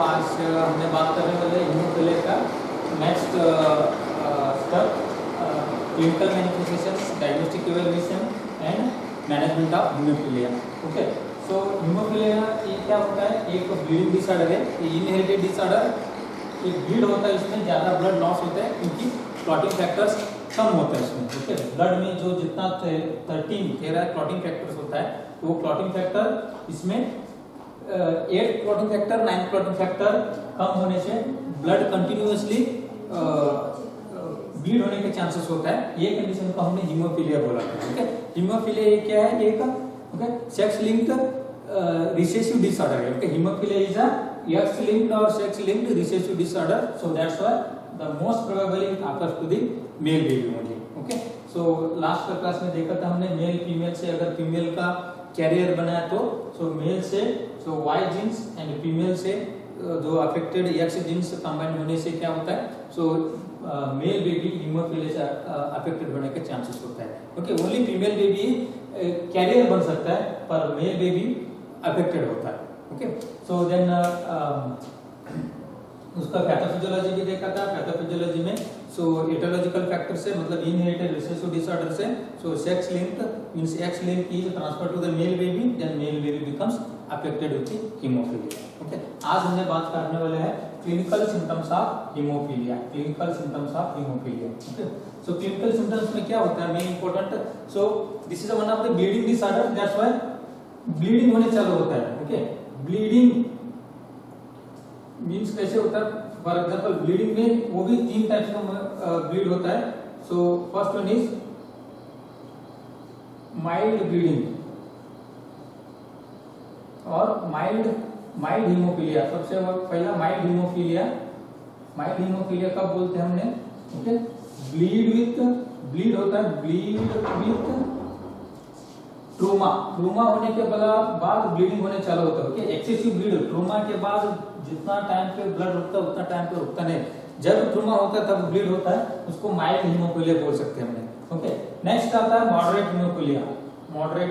आज हमने बात करने वाले हीमोफिलिया का next step, clinical manifestations, diagnostic evaluation and management of hemophilia. Okay, so haemophilia ये क्या होता है? एक ब्लीडिंग डिसऑर्डर है, ये इनहेरिटेड डिसऑर्डर। एक ब्लीड होता है, इसमें ज़्यादा ब्लड लॉस होता है क्योंकि क्लॉटिंग फैक्टर्स कम होता है इसमें। ओके, ब्लड में जो जितना 13 क्लॉटिंग फैक्टर्स होता है, तो वो क्लॉटिंग फैक्टर इसमें 8 क्लॉटिंग फैक्टर 9 क्लॉटिंग फैक्टर कम होने से ब्लड कंटिन्यूअसली ब्लीड होने के चांसेस होता है। ये कंडीशन को हमने हीमोफिलिया बोला था। ओके, हीमोफिलिया क्या है? एक okay sex linked recessive disorder है। Okay, haemophilia is a X linked or sex linked recessive disorder, so that's why the most probably it occurs to the male baby only. Okay, so last class में देखा था हमने male female से, अगर female का career बना है तो सो मेल से सो Y जीन्स एंड फीमेल से जो अफेक्टेड X जीन्स कंबाइन होने से क्या होता है? सो मेल बेबी हीमोफिलिया से अफेक्टेड होने के चांसेस होता है। Okay, only female baby carrier बन सकता है पर मेल बेबी अफेक्टेड होता है। ओके, सो देन उसका पैथोफिजियोलॉजी भी देखा था। पैथोफिजियोलॉजी में सो एटोलॉजिकल फैक्टर से मतलब इनहेरिटेड रिसेसिव डिसऑर्डर से so sex linked means X link is transfer to the male baby, then male baby becomes affected with hemophilia. Okay, आज हमने बात करने वाले हैं clinical symptoms of hemophilia. Clinical symptoms of hemophilia. Okay, so clinical symptoms में क्या होता है? Main important, so this is one of the bleeding disorder, that's why bleeding होने चालू होता है। ओके, ब्लीडिंग मींस कैसे होता है? फॉर एग्जांपल ब्लीडिंग में वो भी 3 टाइप्स का ब्लीड होता है। So first one is mild bleeding और माइल्ड हीमोफिलिया। सबसे पहला माइल्ड हीमोफिलिया। माइल्ड हीमोफिलिया कब बोलते हैं हमने? ओके, ब्लीड होता है, ब्लीड विथ ट्रूमा होने के बाद ब्लीडिंग होने चालू होता है। ओके, एक्सेसिव ब्लीड ट्रूमा के बाद जितना टाइम पे ब्लड रुकता है उतना टाइम पे रुकता नहीं, जब ट्रूमा होता है तब ब्लीड होता है, उसको माइल्ड हीमोफिलिया बोल सकते हैं हमने। ओके, नेक्स्ट आता है मॉडरेट हीमोफिलिया। मॉडरेट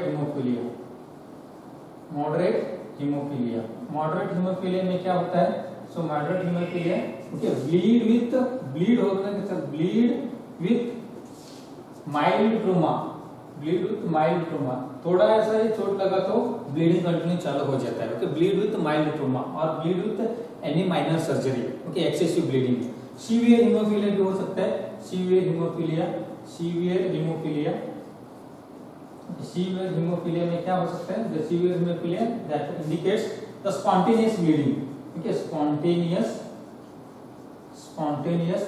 हीमोफिलिया में क्या होता है? सो मॉडरेट हीमोफिलिया ओके ब्लीड होने के साथ ब्लीड विथ माइल्ड ट्रूमा, थोड़ा ऐसा ही चोट लगा तो ब्लीडिंग कंटिन्यू चालू हो जाता है। Okay, bleed with mild trauma और bleed with any minor surgery. Okay, excessive bleeding. Severe haemophilia भी हो सकता है। सीवियर हीमोफिलिया में क्या हो सकता है? The severe haemophilia that indicates the spontaneous bleeding. Okay, spontaneous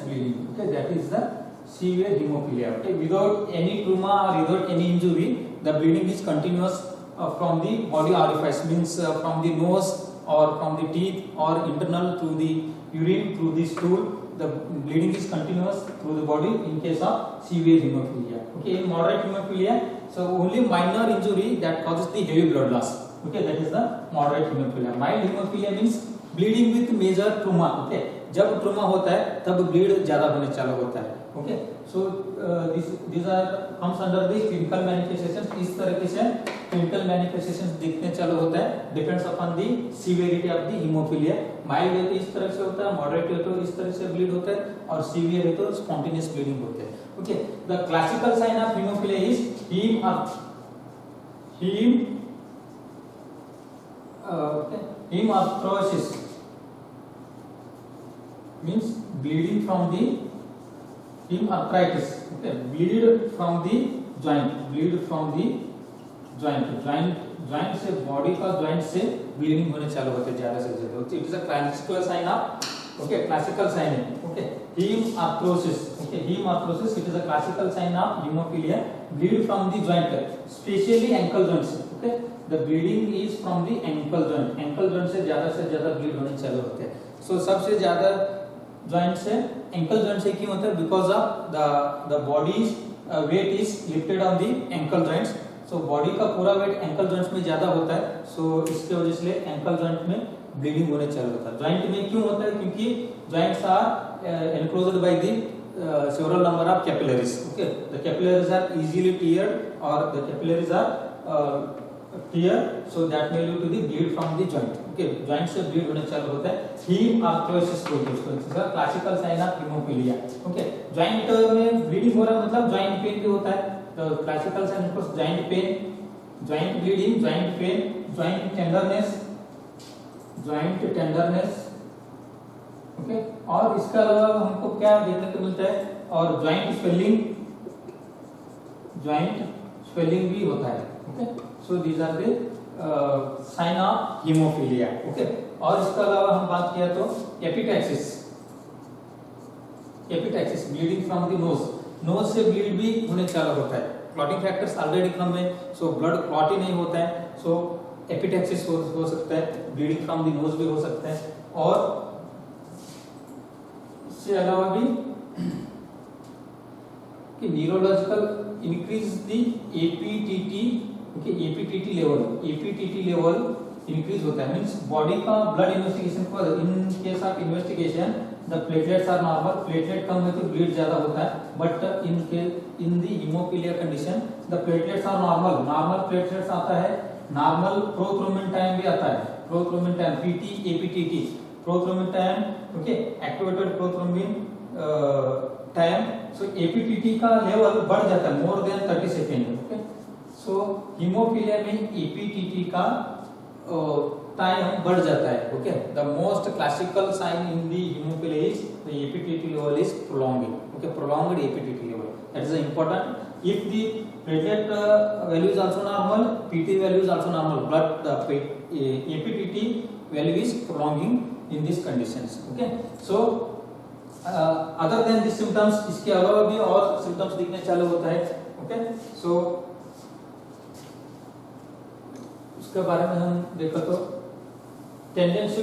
bleeding. Okay, that is the severe hemophilia. Okay, without any trauma or without any injury, the bleeding is continuous from the body orifice, means from the nose or from the teeth or internal through the urine, through the stool. The bleeding is continuous through the body in case of severe hemophilia. Okay, in moderate hemophilia, so only minor injury that causes the heavy blood loss. Okay, that is the moderate hemophilia. Mild hemophilia means bleeding with major trauma. Okay, जब trauma होता है तब bleed ज्यादा होने चालू होता है। Okay, so this are comes under the clinical manifestations. इस तरीके से क्लिनिकल मैनिफेस्टेशंस दिखने चालू होता है, depends upon the severity of the hemophilia. Mild है तो इस तरह से होता है, मॉडरेट है तो इस तरह से ब्लीड होता है और सीवियर है तो स्पॉन्टेनियस ब्लीडिंग होता है। Okay, the classical sign of hemophilia is hemarthrosis, means bleeding from the hemarthritis. Okay, bleed from the joint से, बॉडी का joint से ब्लीडिंग होने चालू होते हैं ज्यादा से ज्यादा। It is a classical sign of, okay, classical sign है। Okay, hemarthrosis. Okay, hemarthrosis, it is a classical sign of hemophilia. Bleed from the joint, especially ankle joints. Okay, the bleeding is from the ankle joint. Ankle joint से ज्यादा bleed होने चालू होते हैं। सो सबसे ज्यादा joint से, एंकल जॉइंट से क्यों होता है? Because of the body's weight is lifted on the ankle joints. So body का पूरा वेट एंकल जॉइंट्स में ज्यादा होता है, सो इसके वजह से एंकल जॉइंट में ब्लीडिंग होने चालू होता है। जॉइंट में क्यों होता है? क्योंकि joints are enclosed by the several number of capillaries. Okay, the capillaries are easily teared or the capillaries are tear, so that may lead to the bleed from the joint. Okay, joint से bleed होने चालू होता है, hemarthrosis बोलते हैं उसको, इसका classical sign of hemophilia. Okay, joint में bleeding हो रहा है मतलब joint pain भी होता है. तो classical sign of joint pain, joint bleeding, joint pain, joint tenderness, okay. और इसके अलावा हमको क्या देखने को मिलता है, और joint swelling भी होता है. Okay, so these are the sign of hemophilia. Okay, और इसके अलावा हम बात किया तो epistaxis, bleeding from the nose से ब्लीड भी होने चालू होता है. क्लॉटिंग फैक्टर्स ऑलरेडी कम है, सो ब्लड क्लॉट ही नहीं होता है, सो एपिटैक्सिस हो सकता है, ब्लीडिंग फ्रॉम द नोज भी हो सकता है. और इससे अलावा भी कि neurological increase the APTT. Okay, APTT level increase होता है, मींस बॉडी का ब्लड इन्वेस्टिगेशन को, in case of investigation the platelets are normal, platelet कम है तो ब्लीड ज्यादा होता है. But in the haemophilia condition the platelets are normal platelets आता है, नॉर्मल प्रोथ्रोम्बिन टाइम भी आता है, prothrombin time PT APTT, prothrombin time. Okay, activated prothrombin time. So APTT का लेवल बढ़ जाता है more than 30 second. Okay, so hemophilia में एपीटीटी का टाइम बढ़ जाता है. Okay, the most classical sign in the hemophilia is the APTT level is prolonging. Okay, prolonged APTT level, that is important. If the platelet value is also normal, pt value is also normal, but the APTT value is prolonging in these conditions. Okay, so other than these symptoms, इसके अलावा भी और symptoms दिखने चालू होता है. Okay, so उसके बारे में हम देखो तो tendency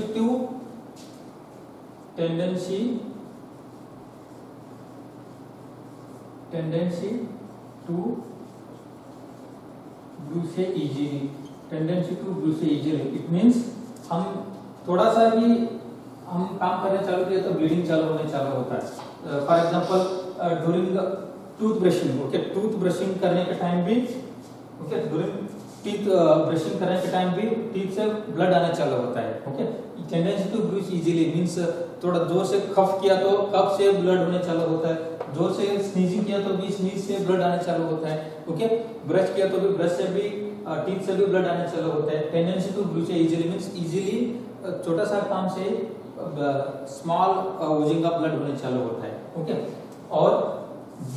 to bruise easily. It means हम थोड़ा सा भी हम काम करने चालू किया तो ब्लीडिंग चालू होने चालू होता है. For example during tooth brushing. Okay, tooth brushing करने के टाइम भी, ओके, ड्यूरिंग टीथ ब्रशिंग करने के टाइम भी टीथ से ब्लड आने चालू होता है. Okay, tendency to bruise easily means थोड़ा जोर से कफ किया तो कफ से ब्लड होने चालू होता है, जोर से स्नीजिंग किया तो भी स्नीज से ब्लड आने चालू होता है. ओके, ब्रश किया तो भी ब्रश से भी टीथ से भी ब्लड आने चालू होता है. Tendency to bruise easily means easily छोटा सा काम से स्मॉल ओजिंग ऑफ ब्लड होने चालू होता है. ओके, और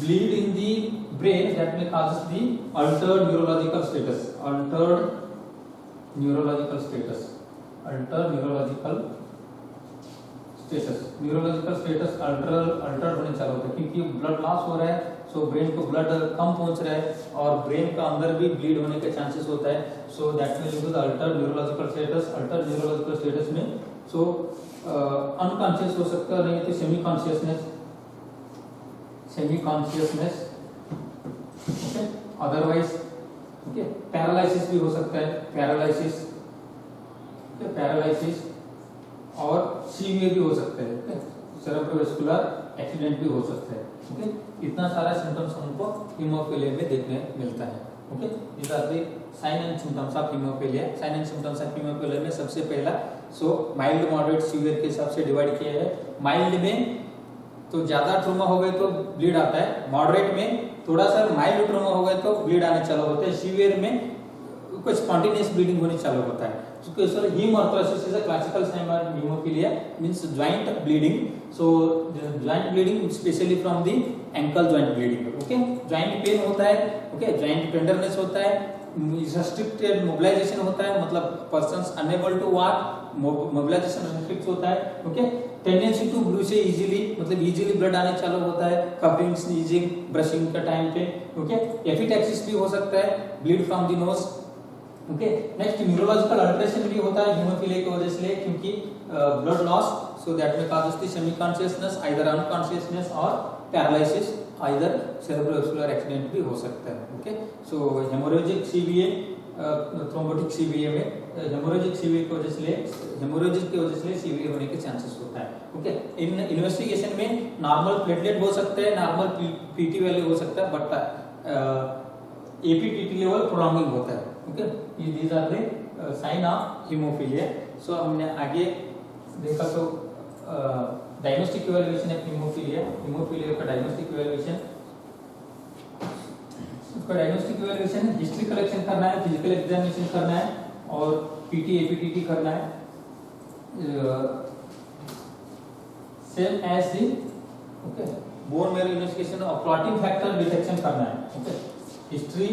bleed in the brain that में causes the altered neurological status. Neurological status alter होने चालू होता है क्योंकि ब्लड लॉस हो रहा है, सो ब्रेन को ब्लड कम पहुंच रहा है और ब्रेन का अंदर भी ब्लीड होने के चांसेस होता है. So that means the alter neurological status में सो अनकॉन्शियस हो सकता है, नहीं तो semi consciousness. Okay, otherwise okay paralysis भी हो सकता है, पैरालिसिस और सीवियर भी हो सकता है. ओके, सेरेब्रोवास्कुलर एक्सीडेंट भी हो सकता है. ओके, इतना सारा सिम्टम्स हमको हीमोफीलिया में देखने मिलता है. Okay, these are the sign and symptoms of hemophilia. Sign and symptoms of hemophilia में सबसे पहला सो माइल्ड, मॉडरेट, सीवियर के हिसाब से डिवाइड किया है. माइल्ड में तो ज्यादा ट्रॉमा हो गए तो ब्लीड आता है, मॉडरेट में थोड़ा सा माइल्ड ट्रॉमा हो गए तो ब्लीड आने चालू होता है, सीवियर में कुछ स्पॉन्टेनियस ब्लीडिंग होने चालू होता है. So hemarthrosis is a classical sign of hemophilia, means joint bleeding. So the joint bleeding especially from the ankle joint bleeding. Okay, joint pain होता है. Okay, joint tenderness होता है, restricted mobilization होता है, मतलब persons unable to walk, mobilization restricts होता है. Okay, tendency to bruise easily, मतलब easily blood आने चालू होता है, coughing, sneezing, brushing का टाइम पे. Okay, epistaxis भी हो सकता है, bleed from the nose. Okay, next neurological alteration भी होता है हीमोफीलिया की वजह से क्योंकि ब्लड लॉस, सो दैट में causes the semi consciousness, either unconsciousness और पैरालिसिस, आइदर सेरेब्रोवास्कुलर एक्सीडेंट भी हो सकता है. ओके, सो हेमोरेजिक सीवीए, थ्रोम्बोटिक सीवीए में हेमोरेजिक की वजह से सीवीए होने के चांसेस होता है. ओके, इन इन्वेस्टिगेशन में नॉर्मल प्लेटलेट हो सकते हैं, नॉर्मल पीटी वैल्यू हो सकता है, बट एपीटीटी लेवल प्रोलॉन्गिंग होता है. Okay, these are the sign of haemophilia. So हमने आगे देखा तो diagnostic evaluation of haemophilia, haemophilia का डायग्नोस्टिक इवैल्यूएशन, उसका डायग्नोस्टिक इवैल्यूएशन हिस्ट्री कलेक्शन करना है, फिजिकल एग्जामिनेशन करना है और पीटी एपीटीटी करना है, same as the okay bone marrow investigation और क्लॉटिंग फैक्टर डिटेक्शन करना है। Okay, history,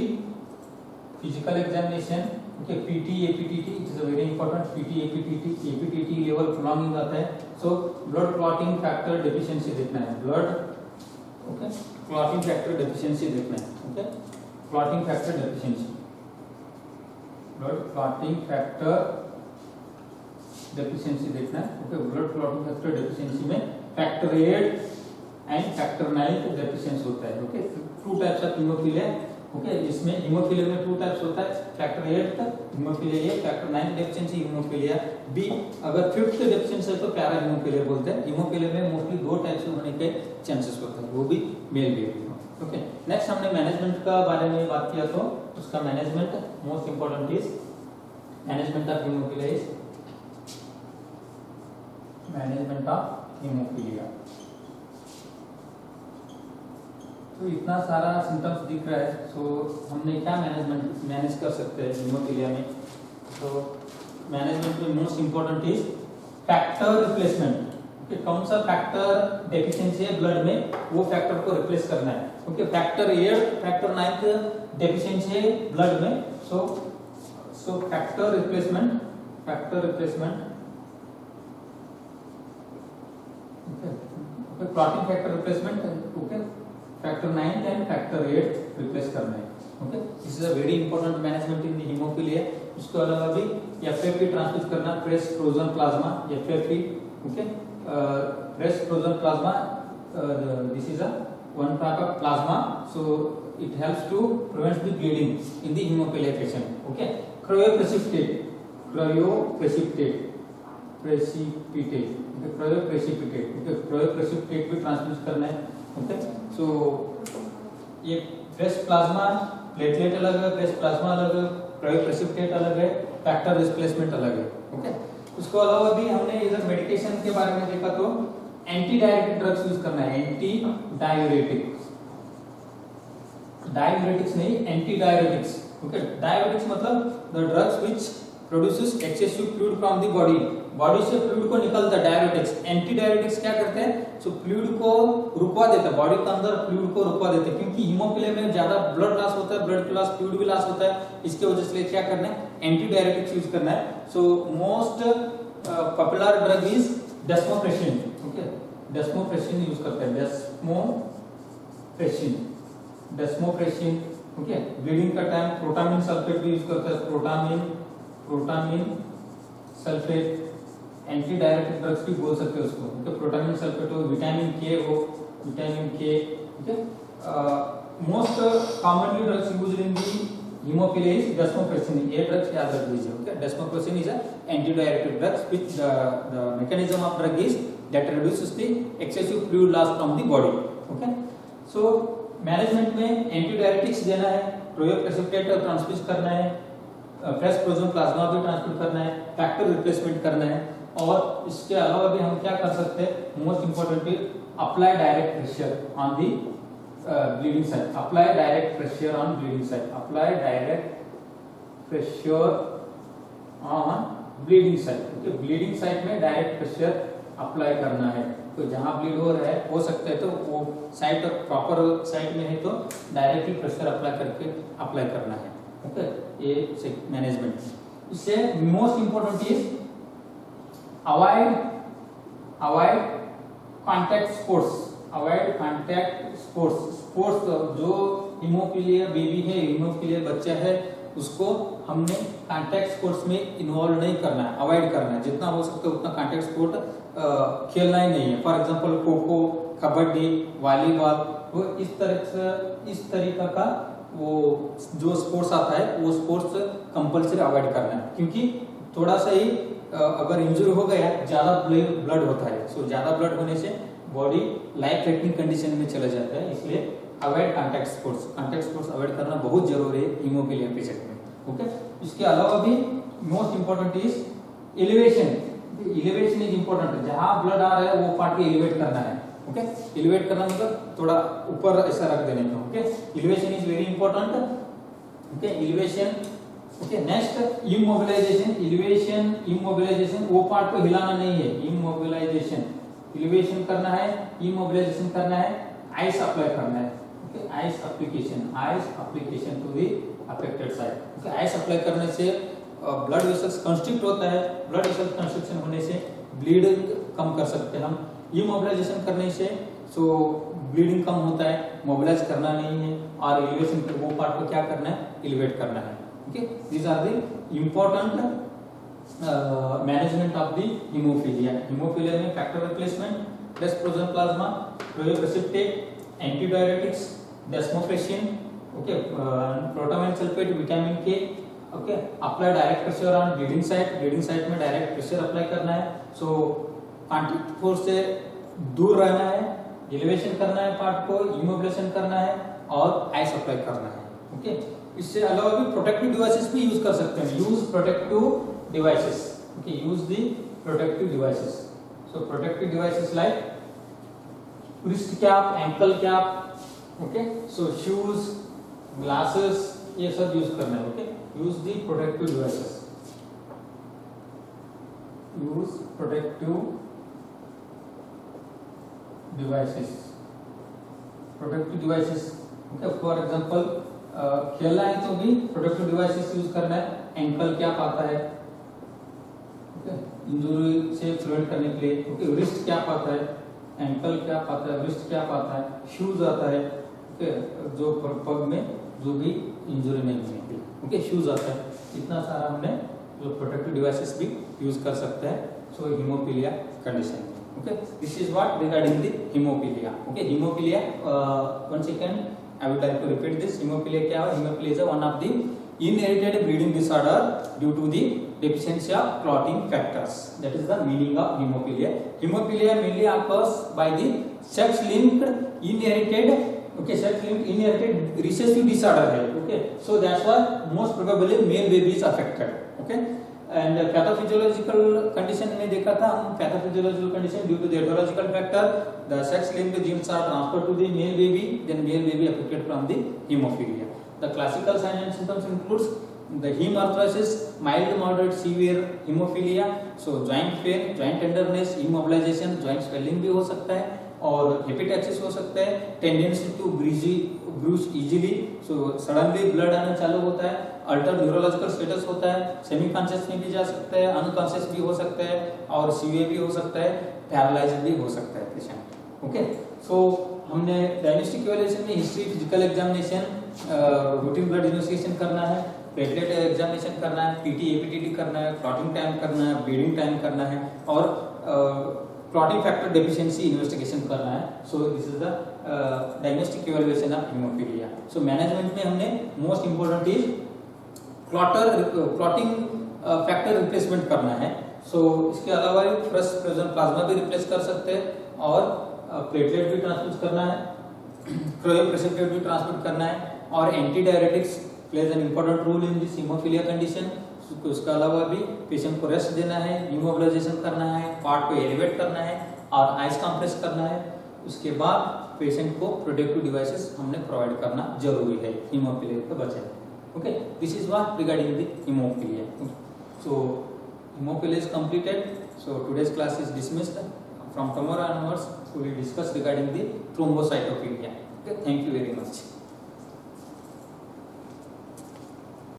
physical examination, okay, PT APTT, it is a very important, PT APTT, APTT level prolonging आता है। So blood clotting factor deficiency देखना है, blood okay clotting factor deficiency देखना है। Okay, clotting factor deficiency, blood clotting factor deficiency देखना है। Okay, blood clotting factor deficiency में factor 8 and factor 9 deficiency होता है। Okay, two types of hemophilia. Okay, इसमें हीमोफीलिया में टू टाइप्स होता है, factor 8 hemophilia A, factor 9 deficiency hemophilia B. अगर 5th डेफिशिएंसी है तो पैरा हीमोफीलिया बोलते हैं। हीमोफीलिया में मोस्टली दो टाइप्स होने के चांसेस होते हैं, वो भी मेल बेबी। ओके, नेक्स्ट हमने मैनेजमेंट का बारे में बात किया तो उसका management most important is management of haemophilia is management of haemophilia. तो इतना सारा सिम्टम्स दिख रहा है, सो हमने क्या मैनेज कर सकते हैं हीमोफीलिया में। तो मैनेजमेंट में most important is factor replacement. Okay, कौन सा फैक्टर डेफिशिएंसी है ब्लड में, वो फैक्टर को रिप्लेस करना है। ओके, फैक्टर 8 फैक्टर 9 डेफिशिएंसी है ब्लड में, so factor replacement clotting factor replacement, okay, factor 9 and factor 8 replace करना है। Okay, this is a very important management in haemophilia. इसके अलावा भी एफएफपी ट्रांसफ्यूज करना, fresh frozen plasma, FFP. Okay, fresh frozen plasma, this is a one type of plasma, so it helps to prevent the bleeding in the haemophilia patient. Okay, cryoprecipitate भी transfuse करना है। Okay, सो ये fresh plasma, platelet अलग है, fresh plasma अलग है, cryoprecipitate अलग है, फैक्टर रिप्लेसमेंट अलग है। ओके, उसके अलावा भी हमने इधर मेडिकेशन के बारे में देखा तो एंटी डायरेटिक ड्रग्स यूज करना है, एंटी डाययूरेटिक्स नहीं, एंटी डायरेटिक्स। ओके, डाययूरेटिक्स मतलब the drugs which produces excessive fluid from the body से फ्लूइड को निकलता है डाययूरेटिक्स। एंटी डाययूरेटिक्स क्या करते हैं, सो फ्लूइड को रुकवा देता है, बॉडी के अंदर फ्लूइड को रुकवा देते हैं, क्योंकि हीमोफीलिया में ज्यादा ब्लड लॉस होता है, ब्लड लॉस, फ्लूइड भी लॉस होता है, इसके वजह से क्या करना है, एंटी डाययूरेटिक्स यूज करना है। So most popular drug is desmopressin. Okay, desmopressin use करते हैं, डेस्मोप्रेसिन। ओके, ब्लीडिंग का टाइम प्रोटामिन सल्फेट भी यूज करते हैं, protamine sulphate, anti diuretic drugs भी बोल सकते हैं उसको। ओके, प्रोटामिन सल्फेट हो, विटामिन के हो, vitamin K. Okay, most commonly drugs used in the haemophilia is desmopressin. ये ड्रग्स याद रख लीजिए। Okay, desmopressin is a anti diuretic drugs which the mechanism of drug is that reduces the excessive fluid loss from the body. Okay, so management में anti diuretics देना है, cryoprecipitate transfuse करना है, fresh frozen plasma भी transfuse करना है, factor replacement करना है, और इसके अलावा भी हम क्या कर सकते हैं, most important is apply direct pressure on the bleeding side, apply direct pressure on bleeding side, apply direct pressure on bleeding side. Okay, bleeding side में डायरेक्ट प्रेशर अप्लाई करना है। तो जहां ब्लीड हो रहा है, हो सकता है तो वो साइड प्रॉपर साइड में है तो डायरेक्टली प्रेशर अप्लाई करना है। ओके, ये मैनेजमेंट। इससे most important is avoid contact sports. जो हीमोफीलिया बेबी है, हीमोफीलिया बच्चा है, उसको हमने कॉन्टैक्ट स्पोर्ट्स में इन्वॉल्व नहीं करना है, अवॉइड करना है, जितना हो सकता है उतना कॉन्टैक्ट स्पोर्ट खेलना ही नहीं है। For example kho-kho, kabaddi, volleyball, वो इस तरीका का वो जो स्पोर्ट्स आता है वो स्पोर्ट्स कंपल्सरी अवॉइड करना है, क्योंकि थोड़ा सा ही अगर इंजरी हो गया, ज्यादा ब्लड होता है, सो ज्यादा ब्लड होने से बॉडी लाइफ थ्रेटनिंग कंडीशन में चला जाता है, इसलिए अवॉइड कॉन्टैक्ट स्पोर्ट्स अवॉइड करना बहुत जरूरी है हीमोफीलिया पेशेंट में। ओके, इसके अलावा भी most important is elevation. Elevation is important. जहां ब्लड आ रहा है वो पार्ट को एलिवेट करना है. ओके, एलिवेट करना मतलब थोड़ा ऊपर ऐसा रख देने का. Okay, elevation is very important. Okay, elevation. Okay, next immobilization. Elevation, immobilization, वो पार्ट को हिलाना नहीं है. इमोबिलाइजेशन, एलिवेशन करना है, इमोबिलाइजेशन करना है, आइस अप्लाई करना है. Okay, ice application to the affected side. Okay, ice apply करने से ब्लड वेसल्स कंस्ट्रिक्ट होता है. ब्लड वेसल कंस्ट्रिक्शन होने से ब्लीडिंग कम कर सकते हैं हम. इमोबिलाइजेशन करने से सो ब्लीडिंग कम होता है. मोबिलाइज करना नहीं है. और एलिवेशन पर वो पार्ट को क्या करना है, एलिवेट करना है. Okay, these are the important management of the haemophilia. Haemophilia में factor replacement, plus frozen plasma, cryoprecipitate, antidiuretics, desmopressin, okay, protamine sulphate, vitamin K. Okay, apply direct pressure on bleeding site. Bleeding site में direct pressure apply करना है. सो contact force से दूर रहना है. Elevation करना है पार्ट को, इमोबिलाइजेशन करना है और आइस अप्लाई करना है. ओके, इससे अलावा भी प्रोटेक्टिव डिवाइसेस भी यूज कर सकते हैं. Use protective devices. Okay, use the protective devices. So protective devices like wrist cap, ankle cap. Okay, so shoes, glasses, ये सब यूज करना है. Okay, use the protective devices. Use protective devices. Protective devices. Okay, for example खेलना है तो भी protective devices use करना है. एंकल कैप आता है, ओके, इंजरी से प्रिवेंट करने के लिए. ओके, रिस्ट कैप आता है, एंकल कैप आता है, रिस्ट कैप आता है, शूज आता है. ओके, जो पग में जो भी इंजरी नहीं होने के लिए. ओके, शूज आता है. इतना सारा हमने जो प्रोटेक्टिव डिवाइसेस भी यूज कर सकते हैं. So haemophilia condition. Okay, this is what regarding the haemophilia. Okay, haemophilia, one second, I would like to repeat this. Hemophilia क्या है? Hemophilia is one of the inherited bleeding disorder due to the deficiency of clotting factors. That is the meaning of hemophilia. Hemophilia mainly occurs by the sex-linked inherited, okay, sex-linked inherited recessive disorder है. Okay, so that's why most probably male baby is affected. Okay, and pathophysiological condition में देखा था हम. pathophysiological condition due to the heterological factor, the sex-linked genes are transferred to the male baby, then male baby affected from the hemophilia. The classical signs and symptoms includes the hemarthrosis, mild, moderate, severe hemophilia. So joint pain, joint tenderness, immobilization, joint swelling भी हो सकता है और hepatitis हो सकता है. Tendency to bruise easily. So suddenly blood आना चालू होता है. अल्टर न्यूरोलॉजिकल स्टेटस होता है. सेमी कॉन्शियस में भी जा सकता है, अनकॉन्शियस भी हो सकता है और सीवियर भी हो सकता है, पैरालाइज भी हो सकता है पेशेंट. ओके, सो हमने डायग्नोस्टिक इवैल्यूएशन में history, physical examination, routine blood investigation करना है, प्लेटलेट एग्जामिनेशन करना है, पीटी एपीटीटी करना है, क्लॉटिंग टाइम करना है, ब्लीडिंग टाइम करना है और क्लॉटिंग फैक्टर डेफिशिएंसी इन्वेस्टिगेशन करना है. सो this is the diagnostic evaluation of haemophilia. So management में हमने most important is clotting factor replacement करना है. सो इसके अलावा फ्रेश फ्रोजन प्लाज्मा भी रिप्लेस कर सकते हैं और प्लेटलेट भी ट्रांसफ्यूज करना है, क्रायोप्रेसिपिटेट भी ट्रांसमिट करना है और antidiuretics plays an important role in this haemophilia condition. उसके अलावा भी पेशेंट को रेस्ट देना है, इमोबिलाइजेशन करना है, पार्ट को एलिवेट करना है और आइस कंप्रेस करना है. उसके बाद पेशेंट को प्रोटेक्टिव डिवाइसेस हमने प्रोवाइड करना जरूरी है हीमोफीलिया को बचाने. Okay, this is what regarding the haemophilia. So haemophilia is completed. So today's class is dismissed. From tomorrow onwards we will discuss regarding the thrombocytopenia. Okay, thank you very much.